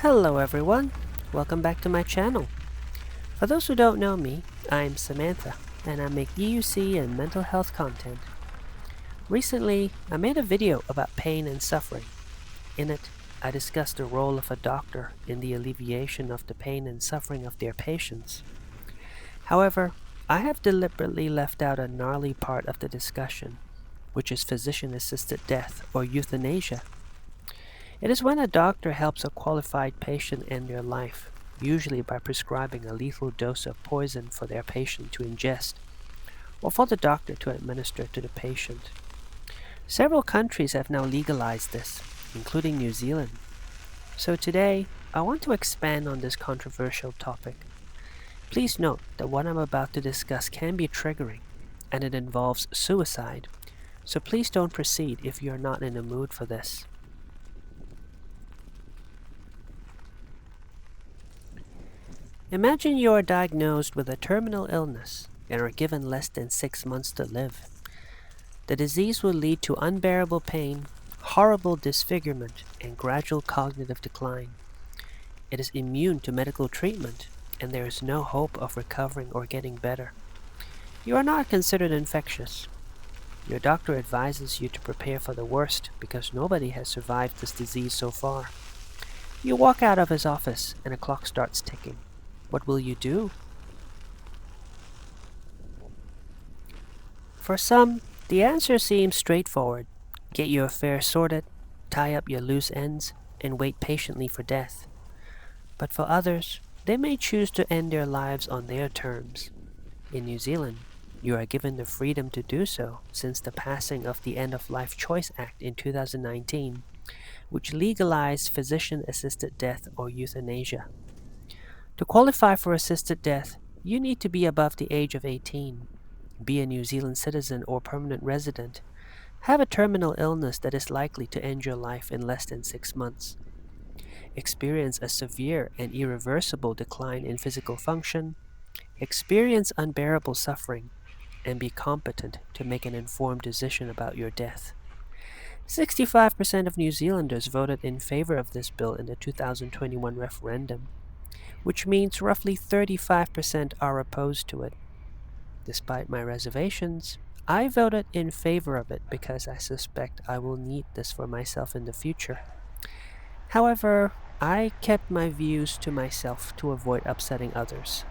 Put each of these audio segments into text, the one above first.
Hello everyone, welcome back to my channel. For those who don't know me, I'm Samantha and I make EUC and mental health content. Recently, I made a video about pain and suffering. In it, I discussed the role of a doctor in the alleviation of the pain and suffering of their patients. However, I have deliberately left out a gnarly part of the discussion, which is physician-assisted death or euthanasia. It is when a doctor helps a qualified patient end their life, usually by prescribing a lethal dose of poison for their patient to ingest, or for the doctor to administer to the patient. Several countries have now legalized this, including New Zealand. So today, I want to expand on this controversial topic. Please note that what I'm about to discuss can be triggering, and it involves suicide, so please don't proceed if you're not in the mood for this. Imagine you are diagnosed with a terminal illness and are given less than 6 months to live. The disease will lead to unbearable pain, horrible disfigurement, and gradual cognitive decline. It is immune to medical treatment, and there is no hope of recovering or getting better. You are not considered infectious. Your doctor advises you to prepare for the worst because nobody has survived this disease so far. You walk out of his office and a clock starts ticking. What will you do? For some, the answer seems straightforward. Get your affairs sorted, tie up your loose ends, and wait patiently for death. But for others, they may choose to end their lives on their terms. In New Zealand, you are given the freedom to do so since the passing of the End of Life Choice Act in 2019, which legalized physician-assisted death or euthanasia. To qualify for assisted death, you need to be above the age of 18, be a New Zealand citizen or permanent resident, have a terminal illness that is likely to end your life in less than 6 months, experience a severe and irreversible decline in physical function, experience unbearable suffering, and be competent to make an informed decision about your death. 65% of New Zealanders voted in favor of this bill in the 2021 referendum, which means roughly 35% are opposed to it. Despite my reservations, I voted in favor of it because I suspect I will need this for myself in the future. However, I kept my views to myself to avoid upsetting others.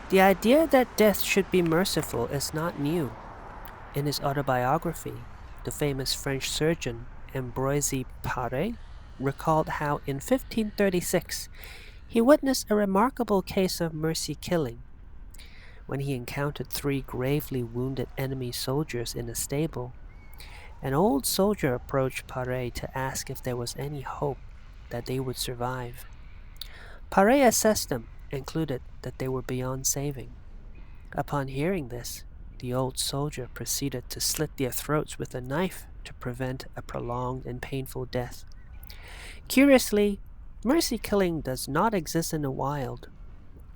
The idea that death should be merciful is not new. In his autobiography, the famous French surgeon Ambroise Paré recalled how in 1536 he witnessed a remarkable case of mercy killing. When he encountered 3 gravely wounded enemy soldiers in a stable, an old soldier approached Paré to ask if there was any hope that they would survive. Paré assessed them and concluded that they were beyond saving. Upon hearing this, the old soldier proceeded to slit their throats with a knife to prevent a prolonged and painful death. Curiously, mercy killing does not exist in the wild.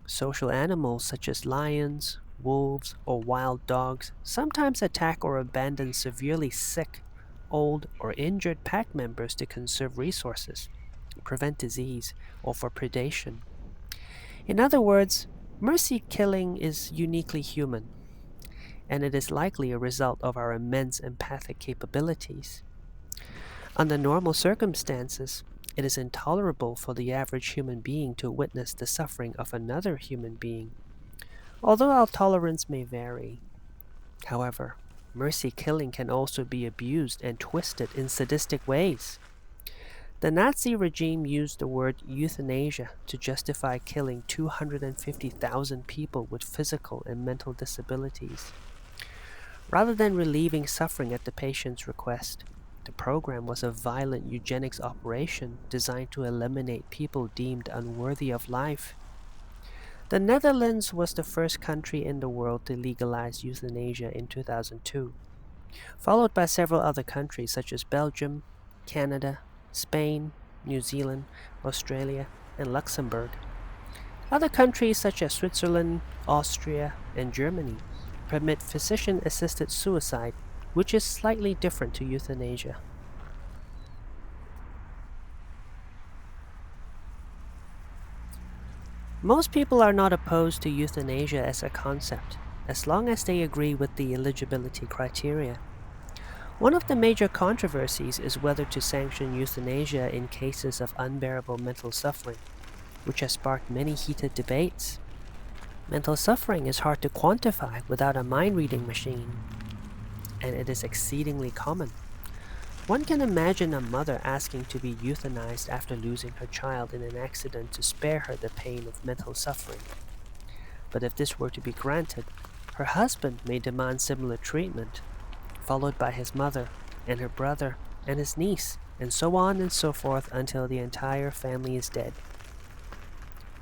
Social animals such as lions, wolves, or wild dogs sometimes attack or abandon severely sick, old, or injured pack members to conserve resources, prevent disease, or for predation. In other words, mercy killing is uniquely human, and it is likely a result of our immense empathic capabilities. Under normal circumstances, it is intolerable for the average human being to witness the suffering of another human being, although our tolerance may vary. However, mercy killing can also be abused and twisted in sadistic ways. The Nazi regime used the word euthanasia to justify killing 250,000 people with physical and mental disabilities. Rather than relieving suffering at the patient's request, the program was a violent eugenics operation designed to eliminate people deemed unworthy of life. The Netherlands was the first country in the world to legalize euthanasia in 2002, followed by several other countries such as Belgium, Canada, Spain, New Zealand, Australia, and Luxembourg. Other countries such as Switzerland, Austria, and Germany permit physician-assisted suicide which is slightly different to euthanasia. Most people are not opposed to euthanasia as a concept, as long as they agree with the eligibility criteria. One of the major controversies is whether to sanction euthanasia in cases of unbearable mental suffering, which has sparked many heated debates. Mental suffering is hard to quantify without a mind-reading machine, and it is exceedingly common. One can imagine a mother asking to be euthanized after losing her child in an accident to spare her the pain of mental suffering. But if this were to be granted, her husband may demand similar treatment, followed by his mother, and her brother, and his niece, and so on and so forth until the entire family is dead.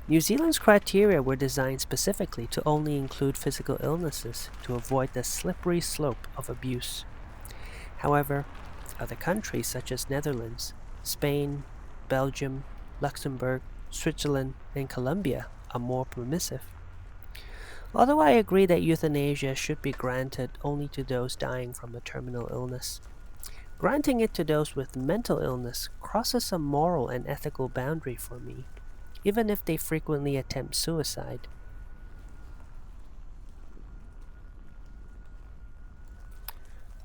New Zealand's criteria were designed specifically to only include physical illnesses to avoid the slippery slope of abuse. However, other countries such as Netherlands, Spain, Belgium, Luxembourg, Switzerland, and Colombia are more permissive. Although I agree that euthanasia should be granted only to those dying from a terminal illness, granting it to those with mental illness crosses a moral and ethical boundary for me, even if they frequently attempt suicide.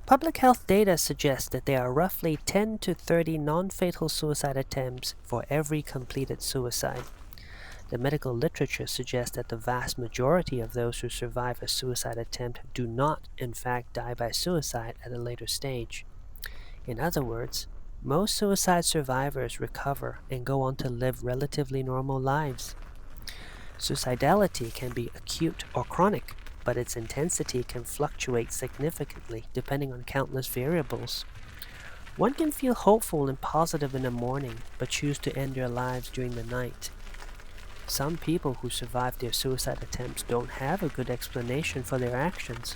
Public health data suggests that there are roughly 10 to 30 non-fatal suicide attempts for every completed suicide. The medical literature suggests that the vast majority of those who survive a suicide attempt do not, in fact, die by suicide at a later stage. In other words, most suicide survivors recover and go on to live relatively normal lives. Suicidality can be acute or chronic, but its intensity can fluctuate significantly depending on countless variables. One can feel hopeful and positive in the morning, but choose to end their lives during the night. Some people who survive their suicide attempts don't have a good explanation for their actions,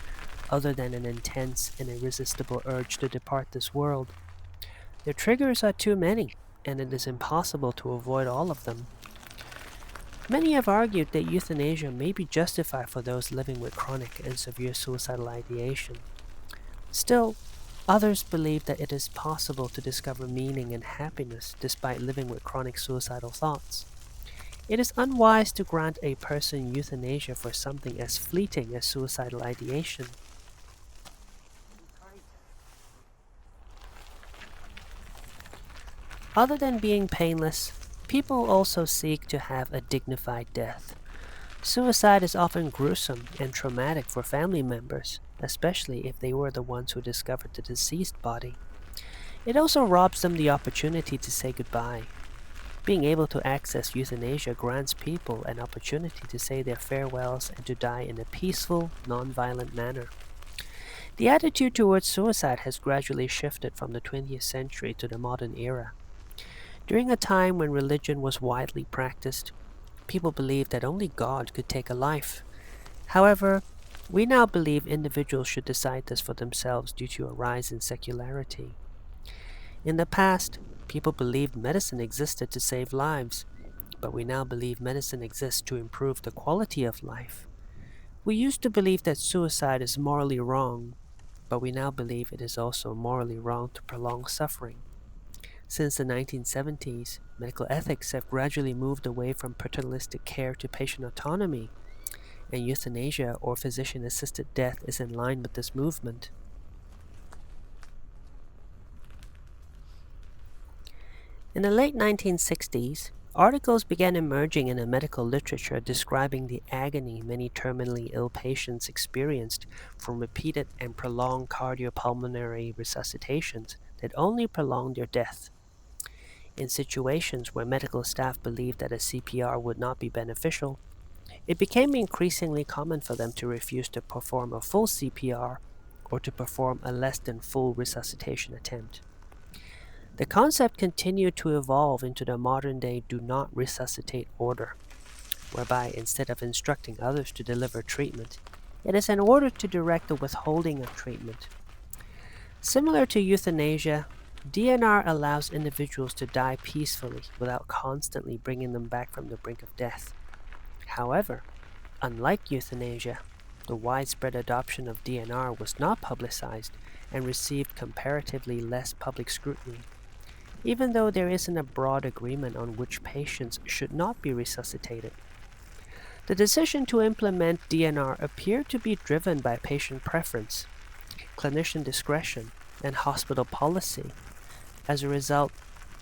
other than an intense and irresistible urge to depart this world. Their triggers are too many, and it is impossible to avoid all of them. Many have argued that euthanasia may be justified for those living with chronic and severe suicidal ideation. Still, others believe that it is possible to discover meaning and happiness despite living with chronic suicidal thoughts. It is unwise to grant a person euthanasia for something as fleeting as suicidal ideation. Other than being painless, people also seek to have a dignified death. Suicide is often gruesome and traumatic for family members, especially if they were the ones who discovered the deceased body. It also robs them the opportunity to say goodbye. Being able to access euthanasia grants people an opportunity to say their farewells and to die in a peaceful, non-violent manner. The attitude towards suicide has gradually shifted from the 20th century to the modern era. During a time when religion was widely practiced, people believed that only God could take a life. However, we now believe individuals should decide this for themselves due to a rise in secularity. In the past, people believed medicine existed to save lives, but we now believe medicine exists to improve the quality of life. We used to believe that suicide is morally wrong, but we now believe it is also morally wrong to prolong suffering. Since the 1970s, medical ethics have gradually moved away from paternalistic care to patient autonomy, and euthanasia or physician-assisted death is in line with this movement. In the late 1960s, articles began emerging in the medical literature describing the agony many terminally ill patients experienced from repeated and prolonged cardiopulmonary resuscitations that only prolonged their death. In situations where medical staff believed that a CPR would not be beneficial, it became increasingly common for them to refuse to perform a full CPR or to perform a less than full resuscitation attempt. The concept continued to evolve into the modern-day do not resuscitate order, whereby instead of instructing others to deliver treatment, it is an order to direct the withholding of treatment. Similar to euthanasia, DNR allows individuals to die peacefully without constantly bringing them back from the brink of death. However, unlike euthanasia, the widespread adoption of DNR was not publicized and received comparatively less public scrutiny, even though there isn't a broad agreement on which patients should not be resuscitated. The decision to implement DNR appeared to be driven by patient preference, clinician discretion, and hospital policy. As a result,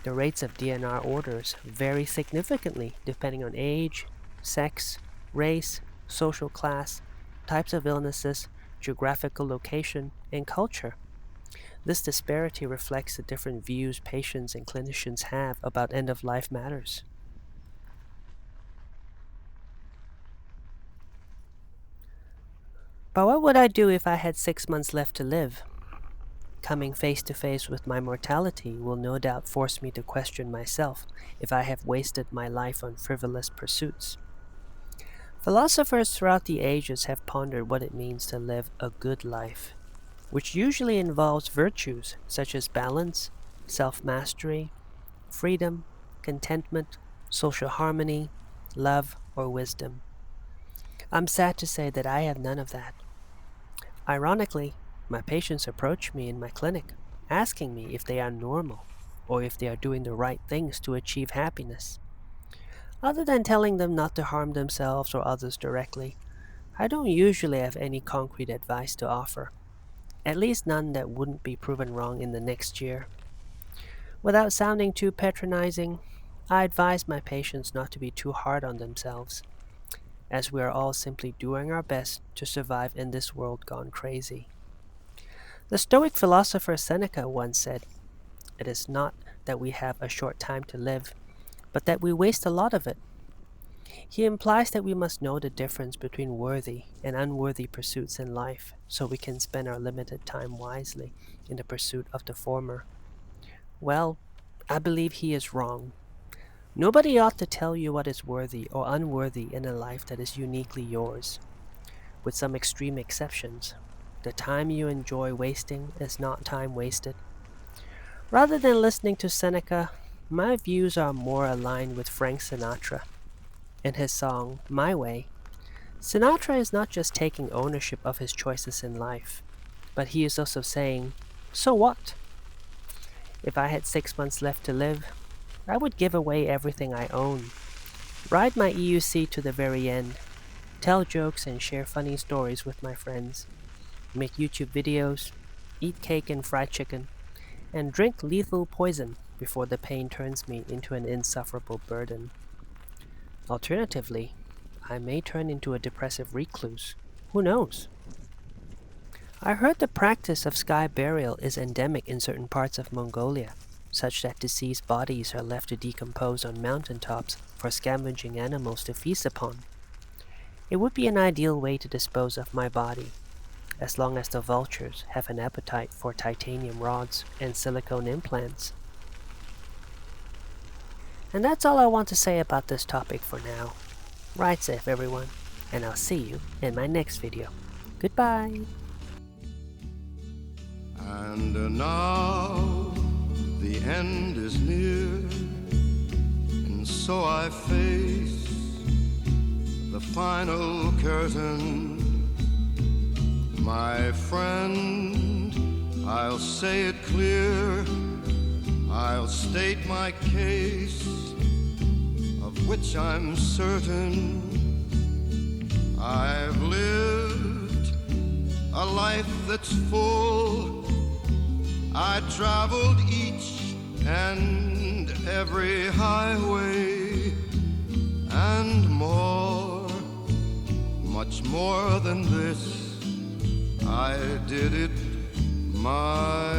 the rates of DNR orders vary significantly depending on age, sex, race, social class, types of illnesses, geographical location, and culture. This disparity reflects the different views patients and clinicians have about end of life matters. But what would I do if I had 6 months left to live? Coming face to face with my mortality will no doubt force me to question myself if I have wasted my life on frivolous pursuits. Philosophers throughout the ages have pondered what it means to live a good life, which usually involves virtues such as balance, self-mastery, freedom, contentment, social harmony, love, or wisdom. I'm sad to say that I have none of that. Ironically, my patients approach me in my clinic, asking me if they are normal or if they are doing the right things to achieve happiness. Other than telling them not to harm themselves or others directly, I don't usually have any concrete advice to offer, at least none that wouldn't be proven wrong in the next year. Without sounding too patronizing, I advise my patients not to be too hard on themselves, as we are all simply doing our best to survive in this world gone crazy. The Stoic philosopher Seneca once said, "It is not that we have a short time to live, but that we waste a lot of it." He implies that we must know the difference between worthy and unworthy pursuits in life so we can spend our limited time wisely in the pursuit of the former. Well, I believe he is wrong. Nobody ought to tell you what is worthy or unworthy in a life that is uniquely yours. With some extreme exceptions, the time you enjoy wasting is not time wasted. Rather than listening to Seneca, my views are more aligned with Frank Sinatra. In his song, My Way, Sinatra is not just taking ownership of his choices in life, but he is also saying, "So what?" If I had 6 months left to live, I would give away everything I own, ride my EUC to the very end, tell jokes and share funny stories with my friends, make YouTube videos, eat cake and fried chicken, and drink lethal poison before the pain turns me into an insufferable burden. Alternatively, I may turn into a depressive recluse. Who knows? I heard the practice of sky burial is endemic in certain parts of Mongolia, such that deceased bodies are left to decompose on mountaintops for scavenging animals to feast upon. It would be an ideal way to dispose of my body, as long as the vultures have an appetite for titanium rods and silicone implants. And that's all I want to say about this topic for now. Ride safe, everyone, and I'll see you in my next video. Goodbye! And now the end is near, and so I face the final curtain. My friend, I'll say it clear, I'll state my case, of which I'm certain. I've lived a life that's full. I traveled each and every highway, and more, much more than this, I did it my